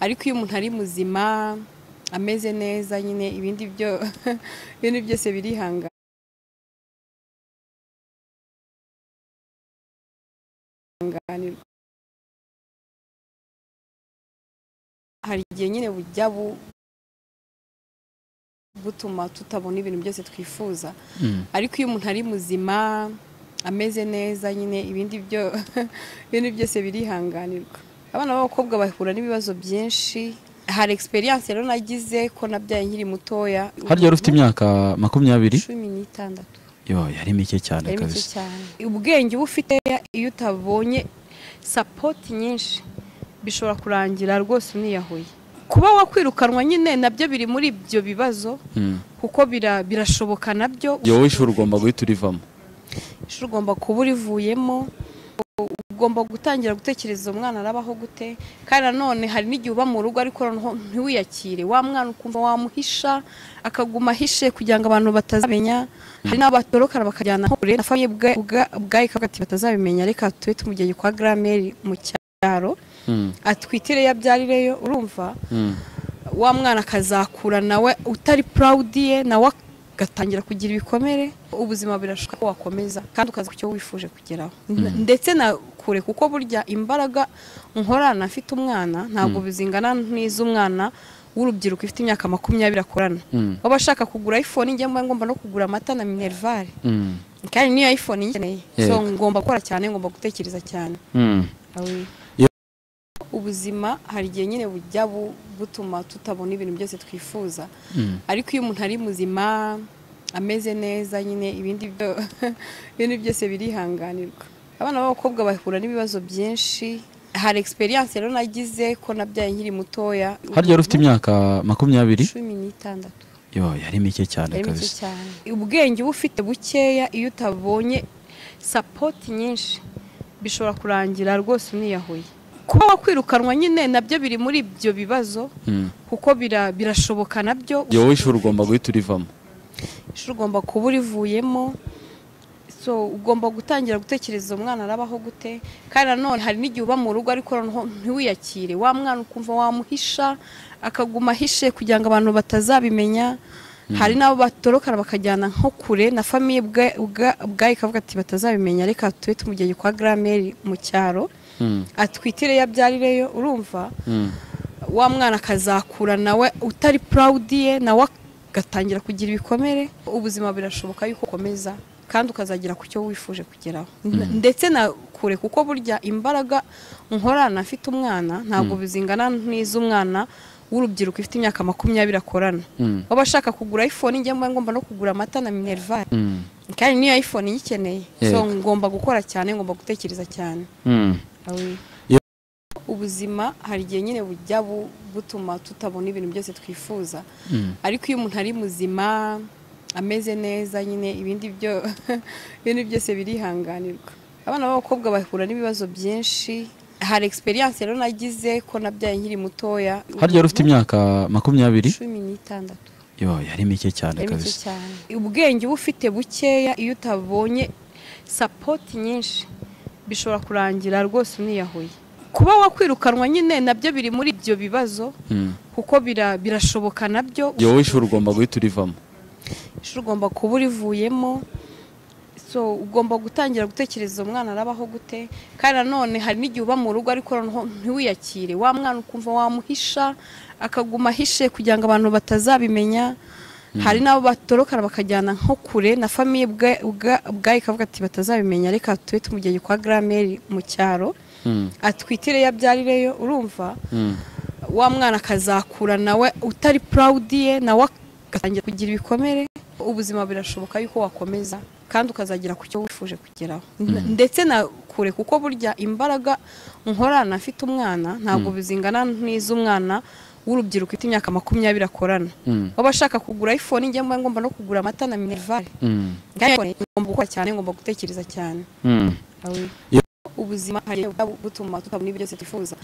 ariko iyo umuntu ari muzima ameze neza nyine ibindi byose birihangana. Hari igihe nyine bujya butuma tutabona ibintu byose twifuza, ariko iyo umuntu ari muzima ameze neza nyine ibindi byose birihanganirwa. Abana b'abakobwa bahura n'ibibazo byinshi. Hari experience rero nagize ko nabyaye nkiri mutoya. Harya ufite imyaka 20? 16. Yo, yari mike cyane kabisa. Ubwenge bufite iyo utabonye support nyinshi bishobora kurangira rwose uniyahuye. Kuba wakwirukanwa nyine nabyo biri muri ibyo bibazo, kuko birashoboka nabyo. Yo, ishuri ugomba guhita urivamo. Ishuri ugomba kuba urivuyemo, ugomba gutangira gutekereza umwana arabaho gute. Kandi nanone hari n'igihe uba mu rugo ariko ntiwiyakire, wa mwana ukumva wamuhisha akaguma ahishe kugira ngo abantu batazamenya. Hari n'abatorokana bakajyana nko kure na famille bwayo ikavuga batazabimenya, reka tube tumujyanye kwa grand-mère mu cyaro atwitire yabyarireyo. Urumva wa mwana akazakura nawe utari proud ye, nawe gatangira kugira ibikomere. Ubuzima birashoboka ko wakomeza kandi ukaza kucyo wifuje kugeraho, ndetse na kure, kuko burya imbaraga nkorana afite umwana ntabwo bizingana n'iz'umwana w'urubyiruko ifite imyaka 20 akorana. Baba bashaka kugura iPhone, njye ngomba no kugura amata na minerval, kandi niyo iPhone nkeneye, so ngomba gukora cyane, ngomba gutekereza cyane. Ubuzima hari igihe nyine bujya butuma tutabona ibintu byose twifuza, ariko iyo umuntu ari muzima ameze neza nyine ibindi byose birihanganirwa. Abana b'abakobwa bahura n'ibibazo byinshi. Hari experience rero nagize ko nabyaye nkiri mutoya. Harya ufite imyaka 20? 16. Yo, yari mike cyane kabisa. Ubwenge bufite bukeya iyo utabonye support nyinshi bishobora kurangira rwose uniyahuye. Kuba wakwirukanwa nyine nabyo biri muri ibyo bibazo, kuko birashoboka nabyo. Yo, ishuri ugomba guhita urivamo. Ishuri ugomba kuba urivuyemo, so ugomba gutangira gutekereza umwana arabaho gute. Kandi nanone hari n'igihe uba mu rugo ariko ntiwiyakire, wa mwana ukumva wamuhisha akaguma ahishe kugira ngo abantu batazabimenya. Hari n'abo batorokana bakajyana nko kure na famille bwayo ikavuga batazabimenya, reka tube tumujyanye kwa grand-mère mu cyaro atwitire yabyarireyo. Urumva wa mwana akazakura nawe utari proud ye, nawe gatangira kugira ibikomere. Ubuzima birashoboka yuko ukomeza kandi ukazagira ku cyo wifuje kugeraho, ndetse na kure, kuko burya imbaraga nkorana afite umwana ntabwo bizingana n'iz'umwana w'urubyiruko ifite imyaka 20 akorana. Baba bashaka kugura iPhone, njye ngomba no kugura amata na minerval, kandi niyo iPhone nyikeneye, so ngomba gukora cyane, ngomba gutekereza cyane. Ubuzima hari igihe nyine bujya butuma tutabona ibintu byose twifuza, ariko iyo umuntu ari muzima ameze neza nyine ibindi byose birihanganirwa. Abana b'abakobwa bahura n'ibibazo byinshi. Hari experience rero nagize ko nabyaye nkiri mutoya. Harya ufite imyaka 20? 16. Yo, yari mike cyane kabisa. Ubwenge bufite bukeya iyo utabonye support nyinshi bishobora kurangira rwose uniyahuye. Kuba wakwirukanwa nyine nabyo biri muri ibyo bibazo, kuko birashoboka nabyo. Yo, ishuri ugomba guhita urivamo. Ishuri ugomba kuba urivuyemo, so ugomba gutangira gutekereza umwana arabaho gute. Kandi nanone hari n'igihe uba mu rugo ariko ntiwiyakire, wa mwana ukumva wamuhisha akaguma ahishe kugira ngo abantu batazabimenya. Hari n'abo batorokana bakajyana nko kure na famille bwayo ikavuga batazabimenya, reka tube tumujyanye kwa grand-mère mu cyaro atwitire yabyarireyo. Urumva wa mwana akazakura nawe utari proud ye, nawe gatangira kugira ibikomere. Ubuzima birashoboka yuko wakomeza kandi ukazagira ku cyo wifuje kugeraho, ndetse na kure, kuko burya imbaraga nkorana afite umwana ntabwo bizingana n'iz'umwana w'urubyiruko ifite imyaka 20 akorana. Baba bashaka kugura iPhone, njye ngomba no kugura amata na minerval, kandi ngomba gukora cyane, ngomba gutekereza cyane. Ubuzima hari butuma tutabona ibyo byose twifuza.